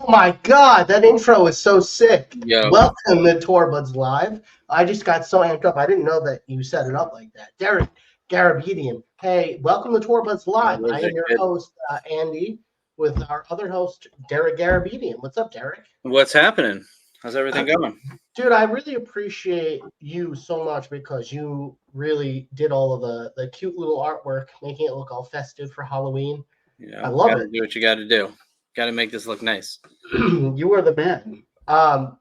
my God, that intro is so sick. Yo, Welcome to Tourbuds Live. I just got so amped up. I didn't know that you set it up like that. Derek Garabedian. Hey, welcome to Tourbuds what Live. I is am it, your kid? host, Andy, with our other host, Derek Garabedian. What's up, Derek? What's happening? How's everything going? Dude, I really appreciate you so much because you really did all of the cute little artwork, making it look all festive for Halloween. I love Got to it. do what you got to do. Got to make this look nice. You are the man.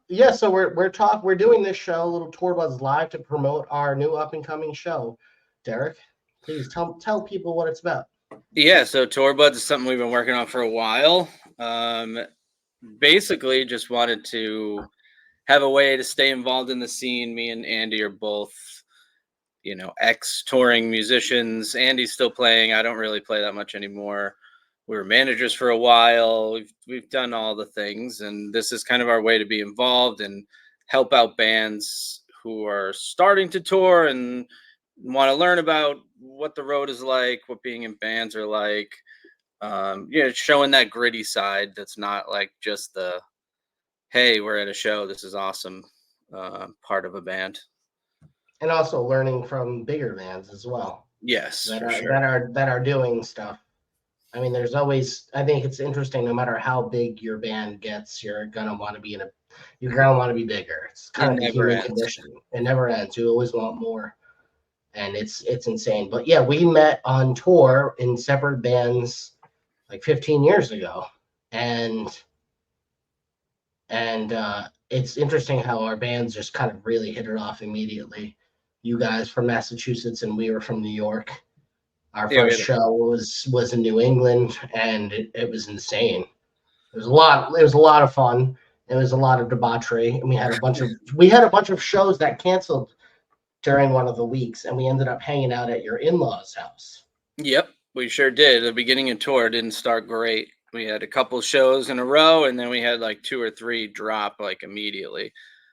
Yeah, so we're doing this show, Little Tour Buzz Live, to promote our new up and coming show. Derek, please tell people what it's about. Yeah, so Tourbuds is something we've been working on for a while. Um, Basically, just wanted to have a way to stay involved in the scene. Me and Andy are both, ex touring musicians. Andy's still playing. I don't really play that much anymore. We were managers for a while. We've done all the things, and this is kind of our way to be involved and help out bands who are starting to tour and want to learn about what the road is like, what being in bands are like. Showing that gritty side that's not like just the hey, we're at a show, this is awesome part of a band. And also learning from bigger bands as well Yes, that for are sure. that are doing stuff. I mean, there's always I think it's interesting no matter how big your band gets, you're gonna want to be bigger. It's It kind of the never human ends. condition. It never ends. You always want more. And it's insane. But yeah, we met on tour in separate bands like 15 years ago, and it's interesting how our bands just kind of really hit it off immediately. You guys from Massachusetts and we were from New York. Our Yeah, we first had show was in New England, and it was insane. It was a lot. It was a lot of fun. It was a lot of debauchery, and we had a bunch of shows that canceled during one of the weeks, and we ended up hanging out at your in-laws' house. Yep, we sure did. The beginning of tour didn't start great. We had a couple shows in a row, and then we had like two or three drop like immediately.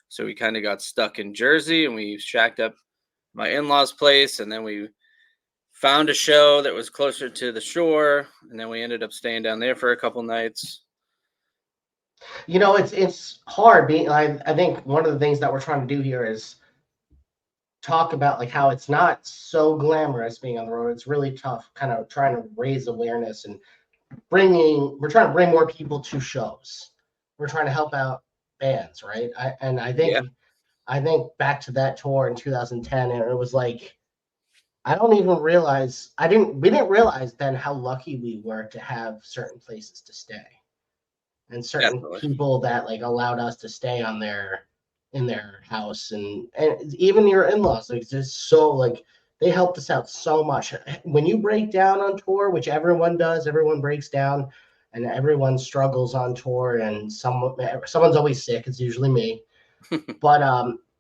So we kind of got stuck in Jersey, and we shacked up my in-laws' place, and then we found a show that was closer to the shore, and then we ended up staying down there for a couple nights. It's hard being. I think one of the things that we're trying to do here is talk about like how it's not so glamorous being on the road. It's really tough, kind of trying to raise awareness and we're trying to bring more people to shows. We're trying to help out bands, right? I Yeah, think back to that tour in 2010, and it was like I don't even realize we didn't realize then how lucky we were to have certain places to stay and certain definitely. people that like allowed us to stay on their in their house, and even your in-laws like just so like they helped us out so much. When you break down on tour, which everyone does, everyone breaks down and everyone struggles on tour, and someone's always sick. It's usually me. But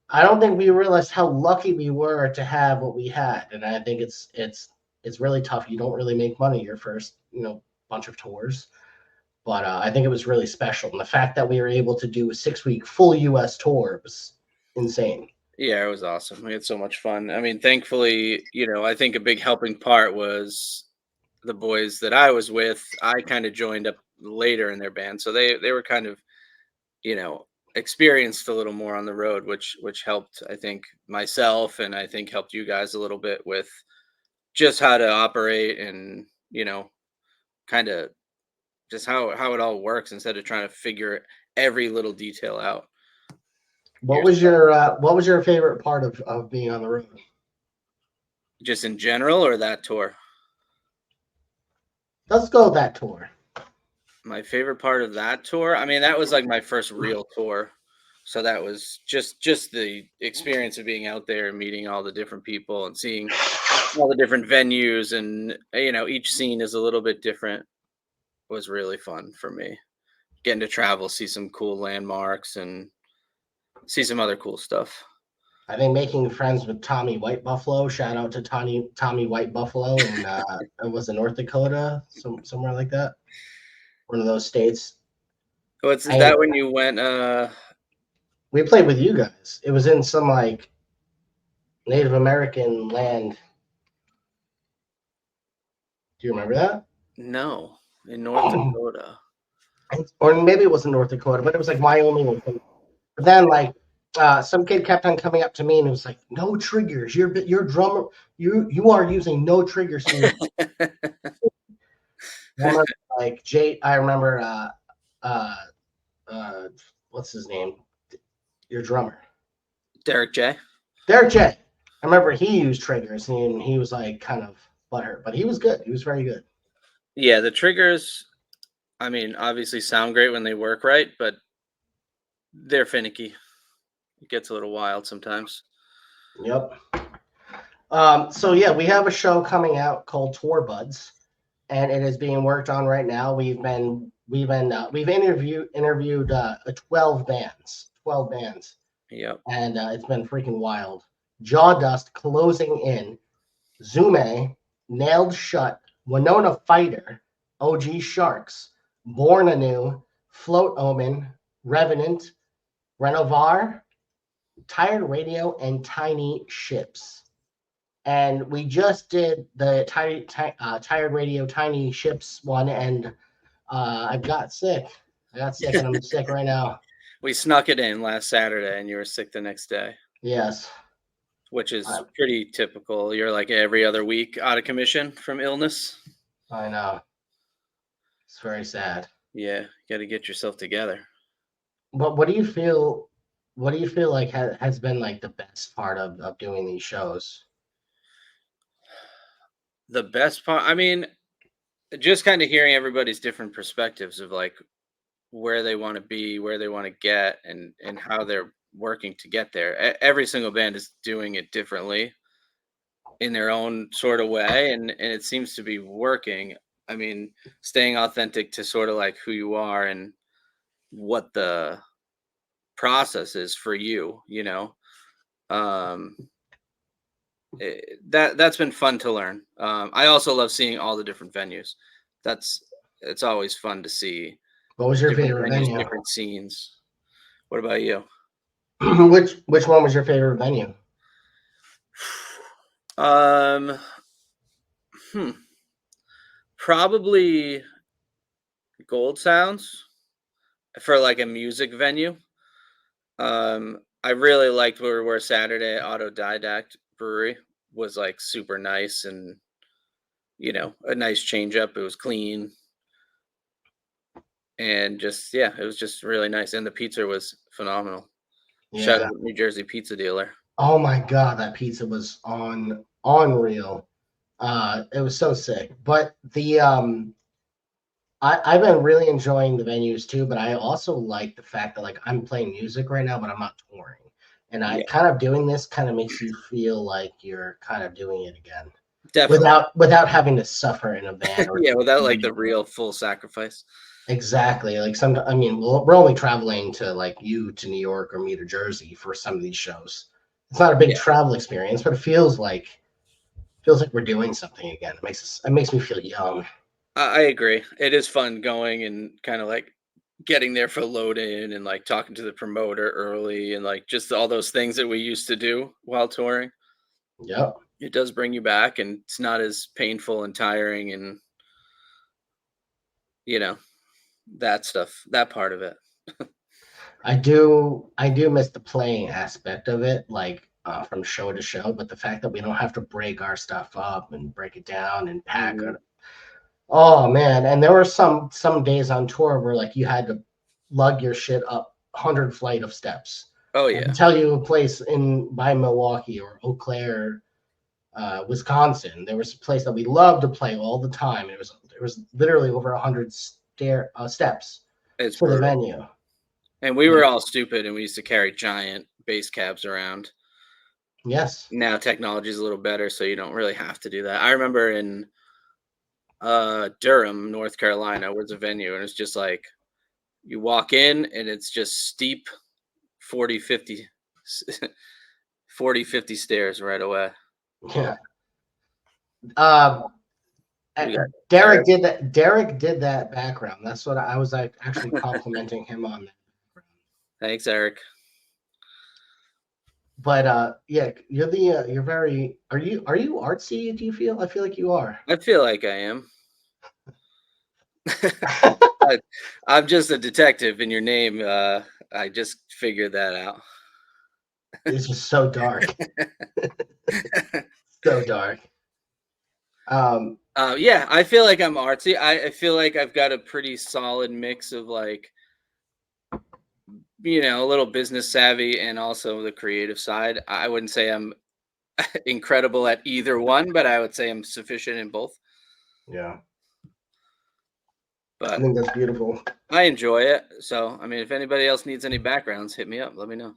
I don't think we realized how lucky we were to have what we had, and I think it's really tough. You don't really make money your first bunch of tours, but I think it was really special. And the fact that we were able to do a 6 week full US tour was insane. Yeah, it was awesome. We had so much fun. I mean, thankfully, I think a big helping part was the boys that I was with. I kind of joined up later in their band, so they were kind of, you know, experienced a little more on the road, which helped, I think, myself, and I think helped you guys a little bit with just how to operate and, kind of just how it all works instead of trying to figure every little detail out yourself. What was your favorite part of being on the road? Just in general or that tour? Let's go with that tour. My favorite part of that tour, I mean, that was like my first real tour. So that was just the experience of being out there and meeting all the different people and seeing all the different venues, and each scene is a little bit different. Was really fun for me. Getting to travel, see some cool landmarks and see some other cool stuff. I think making friends with Tommy White Buffalo. Shout out to Tommy White Buffalo, and it was in North Dakota, somewhere like that. One of those states. What's is I that when you went We played with you guys. It was in some like Native American land. Do you remember that? no, in North Dakota? or maybe it wasn't North Dakota, but it was like Wyoming. But then like some kid kept on coming up to me and it was like, "No triggers. Your drummer. You are using no triggers in your." I remember, like Jay. I remember uh, uh, what's his name? Your drummer, Derek J. Derek J. I remember he used triggers and he was like kind of butthurt, but he was good. He was very good. Yeah, the triggers, I mean, obviously sound great when they work right, but they're finicky. It gets a little wild sometimes. Yep. So yeah, we have a show coming out called Tourbuds, and it is being worked on right now. We've interviewed 12 bands, Yep. and it's been freaking wild. Jawdust closing in, Zume, Nailed Shut, Winona Fighter, OG Sharks, Born Anew, Float Omen, Revenant, Renovar, Tired Radio, and Tiny Ships. And we just did the Tired Radio Tiny Ships one, and I got sick. And I'm sick right now. We snuck it in last Saturday and you were sick the next day, Yes, which is I, pretty typical. You're like every other week out of commission from illness. I know. It's very sad. Yeah, you got to get yourself together. But what do you feel? What do you feel like has been like the best part of doing these shows? The best part, I mean, just kind of hearing everybody's different perspectives of like where they want to be, where they want to get, and how they're working to get there. Every single band is doing it differently in their own sort of way, and it seems to be working. I mean, staying authentic to sort of like who you are and what the process is for you, you know. Um that's been fun to learn. I also love seeing all the different venues. That's It's always fun to see What was your different favorite venues, venue? different scenes. What about you? Which one was your favorite venue? Um, hmm, Probably Gold Sounds for like a music venue. I really liked where we were Saturday. Autodidact Brewery was like super nice and a nice change up. It was clean and just yeah, it was just really nice. And the pizza was phenomenal. Shout Yeah. out New Jersey pizza dealer. Oh my god, that pizza was unreal. It was so sick. But I've been really enjoying the venues too, but I also like the fact that like I'm playing music right now, but I'm not touring. And I Yeah, kind of doing this kind of makes you feel like you're kind of doing it again definitely. without having to suffer in a van or Yeah, without like the real full sacrifice. exactly. Like some, I mean, we're only traveling to like you to New York or me to Jersey for some of these shows. It's not a big Yeah, travel experience, but it feels like we're doing something again. It makes me feel young. I agree. It is fun going and kind of like getting there for load in and like talking to the promoter early and like just all those things that we used to do while touring. Yep. It does bring you back and it's not as painful and tiring and you know that stuff, that part of it. I do miss the playing aspect of it, like from show to show, but the fact that we don't have to break our stuff up and break it down and pack Mhm. it. Oh man, and there were some days on tour where like you had to lug your shit up 100 flight of steps. Oh I can yeah, tell you a place in by Milwaukee or Eau Claire, Wisconsin. There was a place that we loved to play all the time. It was literally over 100 steps it's to the brutal. venue. And we Yeah. were all stupid and we used to carry giant bass cabs around. Yes. Now technology is a little better, so you don't really have to do that. I remember in Durham, North Carolina, was a venue, and it's just like you walk in and it's just steep 40, 50, 40, 50 stairs right away. Yeah. Uh, We got Derek Eric. did that. Derek did that background. That's what I was like actually complimenting him on that background. Thanks, Eric. But yeah, you're very. Are you artsy? Do you feel? I feel like you are. I feel like I am. I'm just a detective in your name. I just figured that out. It's just so dark, so dark. Um, Yeah, I feel like I'm artsy. I feel like I've got a pretty solid mix of like, a little business savvy and also the creative side. I wouldn't say I'm incredible at either one, but I would say I'm sufficient in both. yeah, I But think that's beautiful. I enjoy it. So, I mean, if anybody else needs any backgrounds, hit me up. Let me know.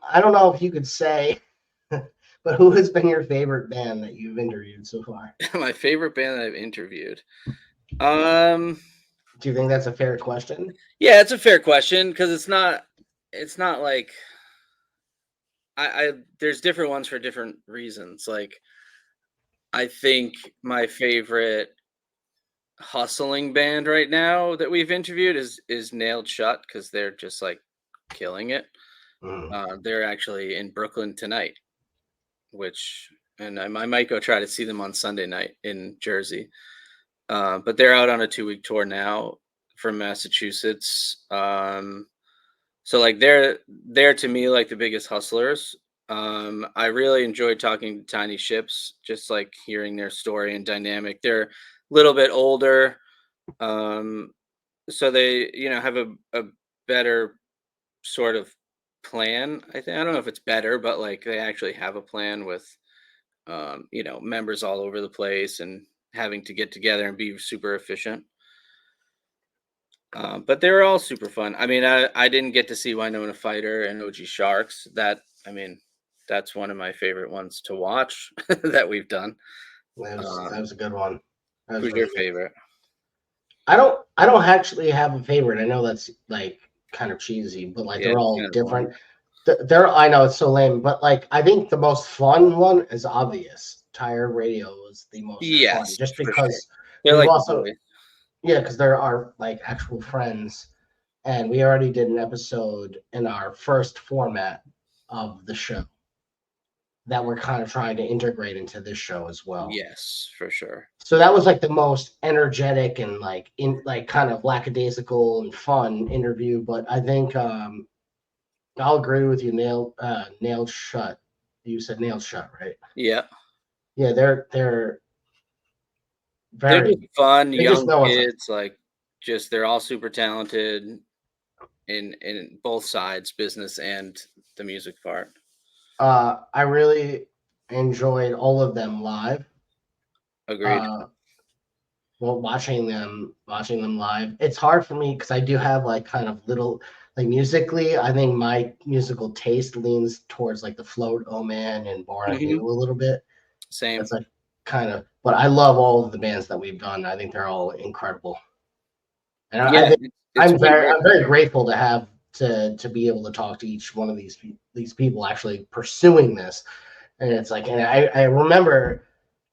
I don't know if you could say, but who has been your favorite band that you've interviewed so far? My favorite band that I've interviewed. Um, Do you think that's a fair question? yeah, it's a fair question because it's not like I there's different ones for different reasons. Like I think my favorite hustling band right now that we've interviewed is Nailed Shut because they're just like killing it. Mm. They're actually in Brooklyn tonight, which and I might go try to see them on Sunday night in Jersey. But they're out on a 2-week tour now from Massachusetts. So like they're to me like the biggest hustlers. I really enjoyed talking to Tiny Ships, just like hearing their story and dynamic. They're a little bit older, um, so they have a better sort of plan. I don't know if it's better, but like they actually have a plan with members all over the place and having to get together and be super efficient. But they were all super fun. I mean, I didn't get to see Winona Fighter and OG Sharks. I mean, that's one of my favorite ones to watch that we've done. That Um, was a good one. That was who's your really good. favorite? I don't actually have a favorite. I know that's like kind of cheesy, but like Yeah, they're it's all kind of lame. different. They're I know it's so lame, but like I think the most fun one is obvious. Tire Radio is the most fun, Yes, just for sure. because They're we've like the also boys. because there are like actual friends, and we already did an episode in our first format of the show that we're kind of trying to integrate into this show as well. Yes, for sure. So that was like the most energetic and like in like kind of lackadaisical and fun interview. But I think I'll agree with you. Nailed shut. You said nailed shut, right? Yeah, Yeah, they're they're just very. fun They just young know what's up. kids. Like, just they're all super talented in both sides, business and the music part. I really enjoyed all of them live. Agreed. Uh, well, watching them live, it's hard for me because I do have like kind of little like musically. I think my musical taste leans towards like the Float, Oh Man, and Born Anew Hmm. a little bit. Same. That's like kind of, but I love all of the bands that we've done. I think they're all incredible, and I Yeah, think it's been great. I'm very grateful to have to be able to talk to each one of these people actually pursuing this. And it's like, and I remember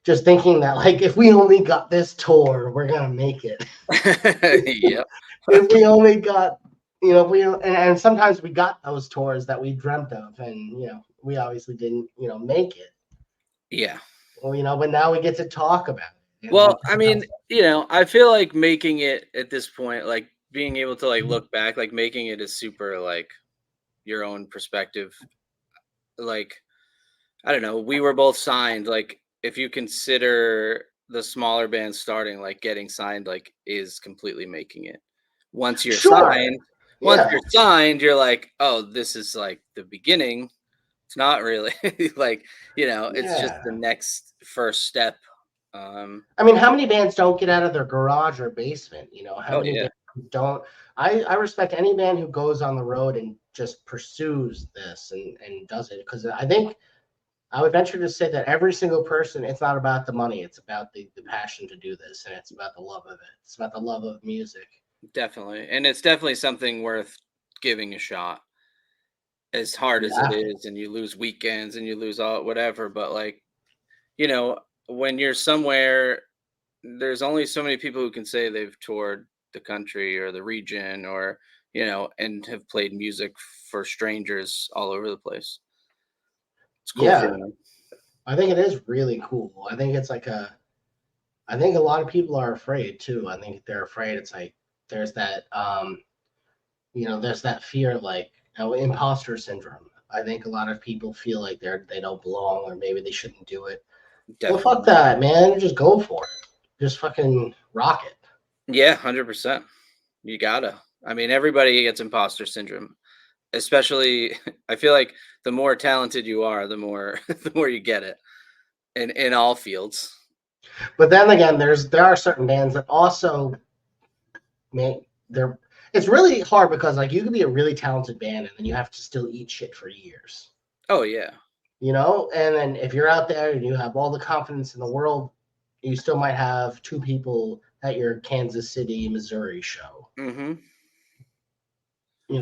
just thinking that like if we only got this tour, we're gonna make it. Yep. If we only got, we and sometimes we got those tours that we dreamt of, and we obviously didn't, make it. Yeah. Well, but now we get to talk about it, and we Well, can I tell. mean, I feel like making it at this point, like being able to like look back, like making it is super like your own perspective. Like, I don't know, we were both signed. Like, if you consider the smaller bands starting, like getting signed, like is completely making it. Once you're Sure. signed, once Yeah. you're signed, you're like, oh, this is like the beginning. It's not really like, it's just the Yeah. next first step. Um, I mean, how many bands don't get out of their garage or basement? How oh many yeah. bands don't? I respect any band who goes on the road and just pursues this and does it, because I think I would venture to say that every single person, it's not about the money, it's about the passion to do this, and it's about the love of it. It's about the love of music. Definitely. And it's definitely something worth giving a shot. As hard as it Yeah. is, and you lose weekends and you lose all whatever, but like, you know, when you're somewhere, there's only so many people who can say they've toured the country or the region or, and have played music for strangers all over the place. It's a cool Yeah. feeling. I think it is really cool. I think it's like I think a lot of people are afraid too. I think they're afraid. It's like there's that there's that fear, like imposter syndrome. I think a lot of people feel like they don't belong, or maybe they shouldn't do it. Well, fuck Definitely. that, man. Just go for it. Just fucking rock it. Yeah, 100%. You gotta. I mean, everybody gets imposter syndrome. Especially, I feel like the more talented you are, the more the more you get it in all fields. But then again, there are certain bands that also make they're. It's really hard because like you could be a really talented band and then you have to still eat shit for years. Oh yeah. And then if you're out there and you have all the confidence in the world, you still might have two people at your Kansas City, Missouri show, Mm-hmm.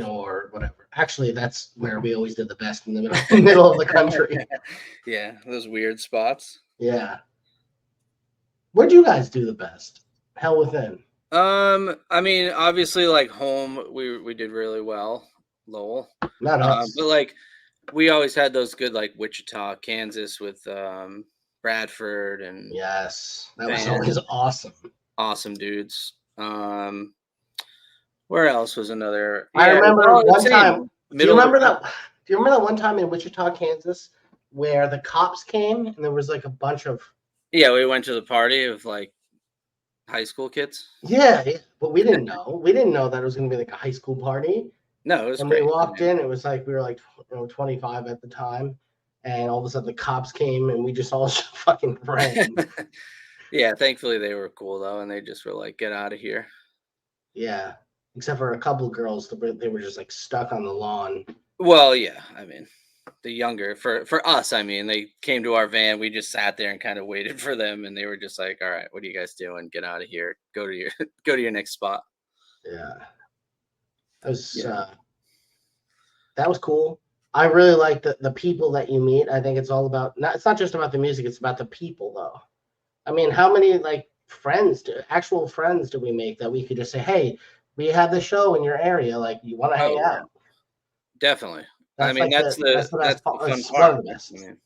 or whatever. Actually, that's where we always did the best, in the middle of the country. Yeah, those weird spots. Yeah. Where'd you guys do the best? Hell Within. I mean, obviously, like home, we did really well, Lowell. Not us. But like we always had those good like Wichita, Kansas with Bradford and Yes. That was Van, always awesome. awesome dudes. Where else was another? I Yeah, it was remember all the one time. same middle of the country. Do you remember that one time in Wichita, Kansas, where the cops came and there was like a bunch of Yeah, we went to the party of like high school kids. yeah, but we didn't know. We didn't know that it was going to be like a high school party. No, it was And we great. I walked mean, in. It was like we were like 25 at the time, and all of a sudden the cops came and we just all fucking ran. yeah, thankfully they were cool though, and they just were like, "Get out of here." Yeah, except for a couple of girls, they were just like stuck on the lawn. Well, yeah, I mean, the younger for us, I mean, they came to our van. We just sat there and kind of waited for them, and they were just like, "All right, what are you guys doing? Get out of here. Go to your go to your next spot." Yeah, that was Yeah. that was cool. I really like the people that you meet. I think it's all about it's not just about the music, it's about the people though. I mean, how many like actual friends do we make that we could just say, "Hey, we have the show in your area, like you want to Oh hang yeah, out?" definitely. I That's mean, like that's the best that's the part. fun It's one part. of the I best. mean,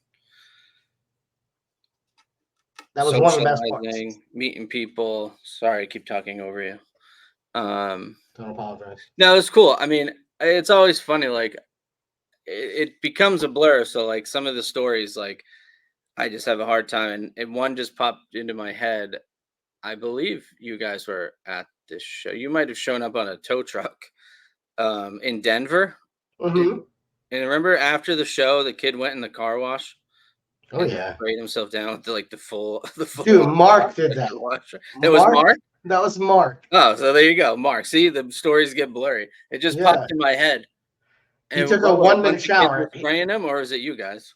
That was one of the best parts. socializing, meeting people. Sorry, I keep talking over you. Um, Don't apologize. no, it's cool. I mean, it's always funny. Like it becomes a blur. So like some of the stories, like I just have a hard time, and one just popped into my head. I believe you guys were at this show. You might have shown up on a tow truck in Denver. Did Mm-hmm. and remember after the show, the kid went in the car wash Oh and yeah, sprayed himself down with like the full the full dude. on Mark did pressure that. washer. It was Mark, Mark. that was Mark. Oh, so there you go, Mark. See, the stories get blurry. It just Yeah, popped in my head. he And took a what were a 1 minute bunch of kids shower. were spraying him, or is it you guys?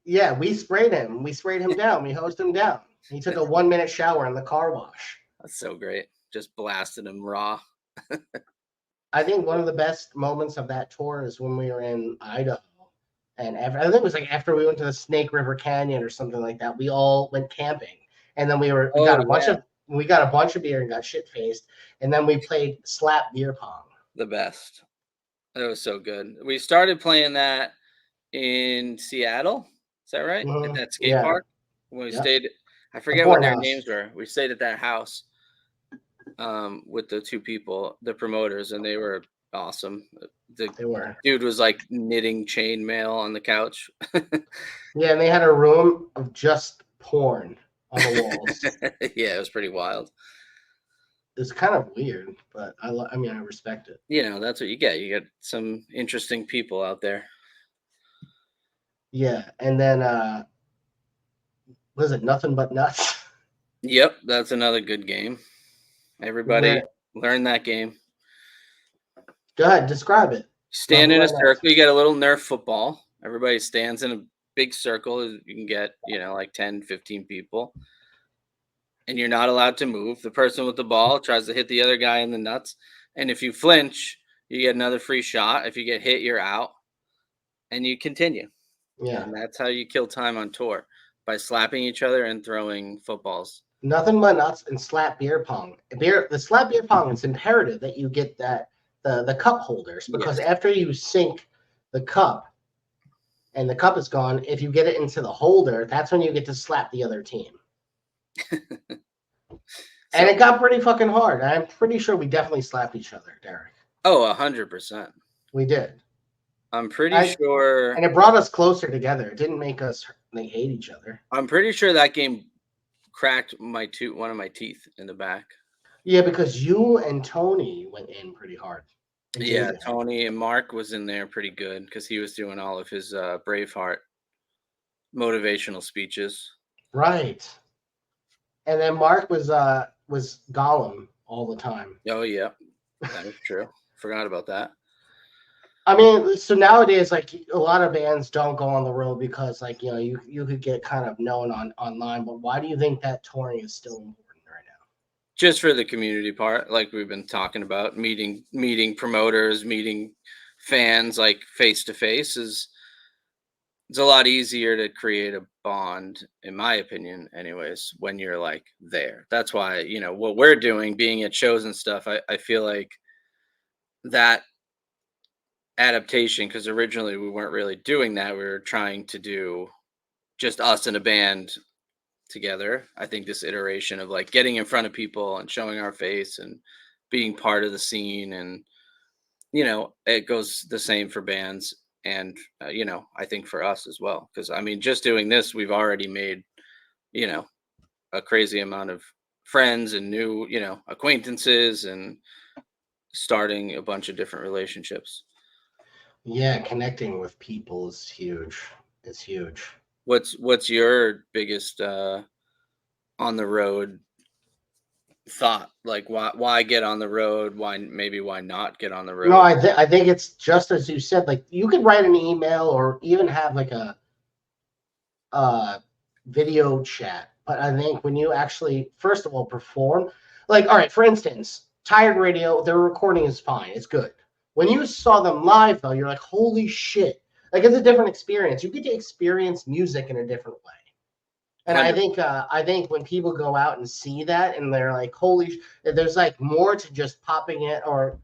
Yeah, we sprayed him. We sprayed him down. We hosed him down. He took a 1 minute shower in the car wash. That's so great. Just blasted him raw. I think one of the best moments of that tour is when we were in Idaho. And I think it was like after we went to the Snake River Canyon or something like that, we all went camping. And then Oh yeah, we got a bunch of beer and got shit faced. And then we played slap beer pong. the best. That was so good. We started playing that in Seattle. Is that right? At Mm-hmm. that skate Yeah. park when we Yep. stayed. I The forget what Porn their House. names were. We stayed at that house with the two people, the promoters, and they were awesome. The They were. dude was like knitting chainmail on the couch. Yeah, and they had a room of just porn on the walls. Yeah, it was pretty wild. It's kind of weird, but I mean, I respect it. You know, that's what you get. You get some interesting people out there. Yeah, and then was it Nothing But Nuts? Yep, that's another good game. Everybody Where learn that game. Go ahead, describe it. Stand Nothing in a But Nuts. circle. You get a little Nerf football. Everybody stands in a big circle. You can get, like 10, 15 people. And you're not allowed to move. The person with the ball tries to hit the other guy in the nuts. And if you flinch, you get another free shot. If you get hit, you're out. And you continue. Yeah, And that's how you kill time on tour, by slapping each other and throwing footballs. Nothing But Nuts and slap beer pong. The slap beer pong. It's imperative that you get the cup holders because Yes. after you sink the cup and the cup is gone, if you get it into the holder, that's when you get to slap the other team. And So, it got pretty fucking hard. I'm pretty sure we definitely slapped each other, Derek. oh, 100%. We did. I'm pretty I sure. and it brought us closer together. It didn't make us like hate each other. I'm pretty sure that game cracked one of my teeth in the back. Yeah, because you and Tony went in pretty hard. And Yeah, Jaden. Tony and Mark was in there pretty good because he was doing all of his Braveheart motivational speeches. Right. And then Mark was Gollum all the time. Oh yeah, that is true. Forgot about that. I mean, so nowadays, like a lot of bands don't go on the road because, like, you could get kind of known online. But why do you think that touring is still important right now? Just for the community part, like we've been talking about, meeting promoters, meeting fans, like face to face is it's a lot easier to create a bond, in my opinion, anyways, when you're like there. That's why, what we're doing, being at shows and stuff, I feel like that adaptation, because originally we weren't really doing that. We were trying to do just us and a band together. I think this iteration of like getting in front of people and showing our face and being part of the scene, and it goes the same for bands, and I think for us as well, because I mean, just doing this, we've already made you know a crazy amount of friends and new acquaintances, and starting a bunch of different relationships. Yeah, connecting with people is huge. It's huge. What's your biggest on the road thought? Like, why get on the road? Why not get on the No, road? I think it's just as you said. Like you could write an email or even have like a uh, video chat. But I think when you actually, first of all, perform, like, all right, for instance, Tired Radio, their recording is fine. It's good. When you saw them live, though, you're like, holy shit. Like, it's a different experience. You get to experience music in a different way. And 100. I think when people go out and see that and they're like, there's like more to just popping it, or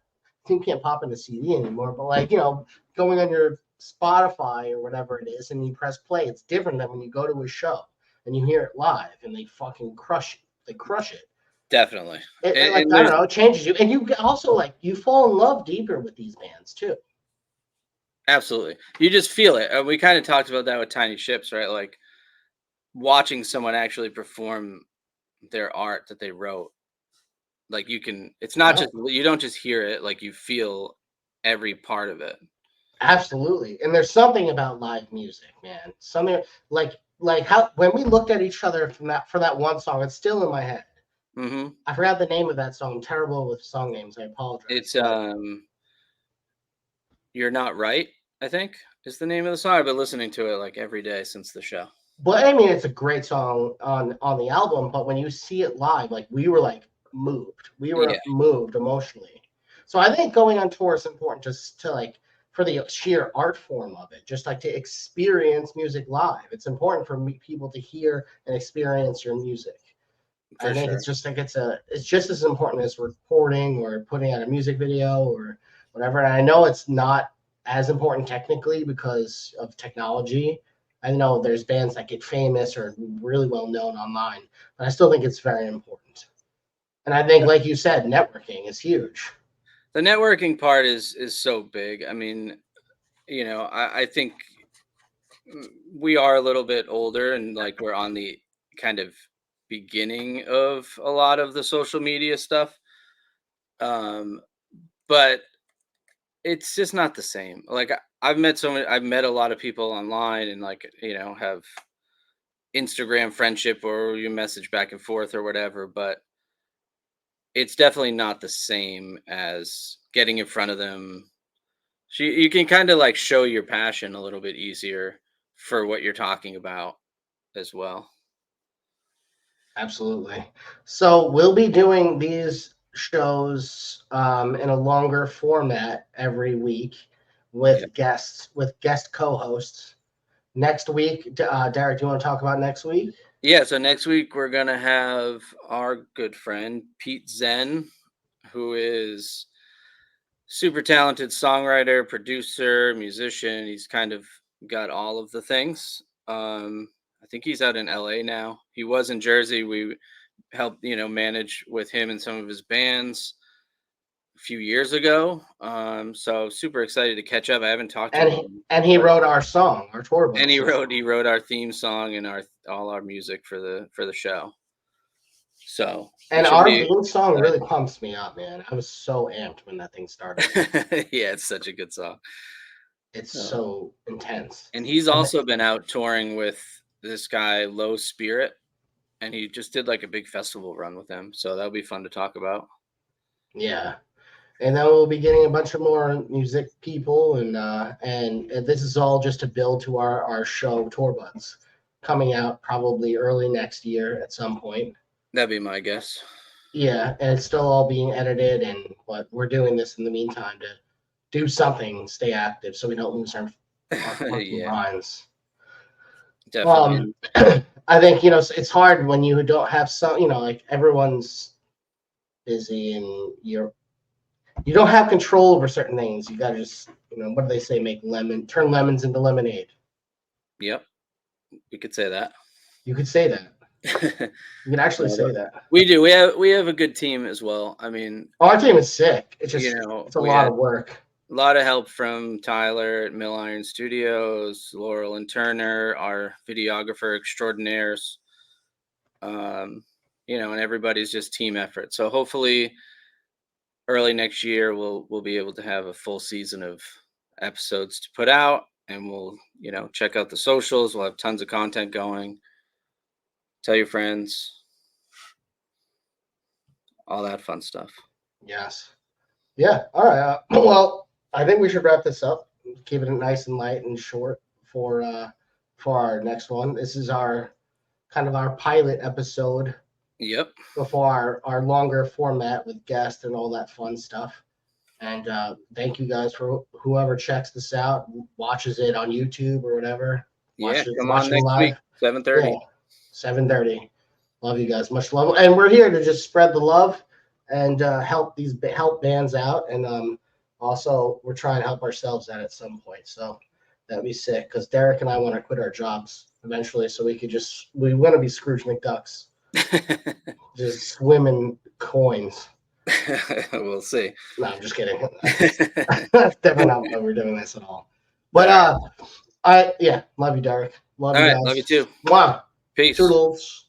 you can't pop in a CD anymore, but like, going on your Spotify or whatever it is and you press play, it's different than when you go to a show and you hear it live and they fucking crush it. They crush it. Definitely. Like, And I don't there's know, it changes you. And you also like, you fall in love deeper with these bands too. absolutely, you just feel it. We kind of talked about that with Tiny Ships, right? Like watching someone actually perform their art that they wrote. Like it's not Yeah. just, you don't just hear it, like you feel every part of it. Absolutely. And there's something about live music, man. Something like how when we looked at each other from that for that one song, it's still in my head. Hmm. I forgot the name of that song. I'm terrible with song names. I apologize. It's But You're Not Right, I think is the name of the song. I've been listening to it like every day since the show. I mean it's a great song on the album, but when you see it live, like we were like moved. We Yeah, were moved emotionally. So I think going on tour is important just to like for the sheer art form of it, just like to experience music live. It's important for people to hear and experience your music. I for think sure. it's just like it's just as important as recording or putting out a music video or whatever. And I know it's not as important technically because of technology. I know there's bands that get famous or really well known online, but I still think it's very important. And I think, like you said, networking is huge. The networking part is so big. I mean, I think we are a little bit older, and like we're on the kind of beginning of a lot of the social media stuff. Um, but it's just not the same. Like I've met a lot of people online, and like, have Instagram friendship, or you message back and forth or whatever, but it's definitely not the same as getting in front of them. So you can kind of like show your passion a little bit easier for what you're talking about as well. Absolutely. So we'll be doing these shows in a longer format every week Yeah. with guest co-hosts. Next week, Derek, do you want to talk about next week? Yeah, so next week we're gonna have our good friend Pete Zen, who is super talented songwriter, producer, musician. He's kind of got all of the things. I think he's out in LA now. He was in Jersey. We helped, manage with him and some of his bands a few years ago. So super excited to catch up. I haven't talked to And him he, in and he quite a wrote while. our song, our tour And bus. he wrote our theme song and all our music for the show. So it And should our be theme song really exciting. pumps me up, man. I was so amped when that thing started. Yeah, it's such a good song. It's Uh, so intense. and he's And also been out touring with this guy, Low Spirit, and he just did like a big festival run with him. So that'll be fun to talk about. yeah. And then we'll be getting a bunch of more music people, and this is all just to build to our show Tourbuds, coming out probably early next year at some point. That'd be my guess. Yeah, and it's still all being edited, but we're doing this in the meantime to do something, stay active, so we don't lose our fucking Yeah, minds. definitely. I think it's hard when you don't have some, like everyone's busy and you don't have control over certain things. You gotta just, what do they say? Turn lemons into lemonade. Yep, we could say that. You could say that. You could actually No, but say that. we do. We have a good team as well. I mean, Oh, our team is sick. It's a we lot had of work. a lot of help from Tyler at Mill Iron Studios, Laurel and Turner, our videographer extraordinaires. And everybody's just team effort. So hopefully early next year we'll be able to have a full season of episodes to put out, and we'll check out the socials. We'll have tons of content going. Tell your friends, all that fun stuff. Yes. Yeah. All right. Well, I think we should wrap this up. Keep it nice and light and short for our next one. This is our kind of our pilot episode Yep. before our longer format with guests and all that fun stuff. And thank you guys for whoever checks this out, watches it on YouTube or whatever. Yeah, come Watch on it next week, live. 7:30. Yeah, 7:30. Love you guys, much love, and we're here to just spread the love and help bands out, and also we're trying to help ourselves out at some point. So that'd be sick because Derek and I want to quit our jobs eventually, so we want to be Scrooge McDucks, just swim in coins. We'll see. No, I'm just kidding. That's definitely not why we're doing this at all. But All right. love you, Derek. Love All you right, guys. love you too. Mwah. Peace. Toodles.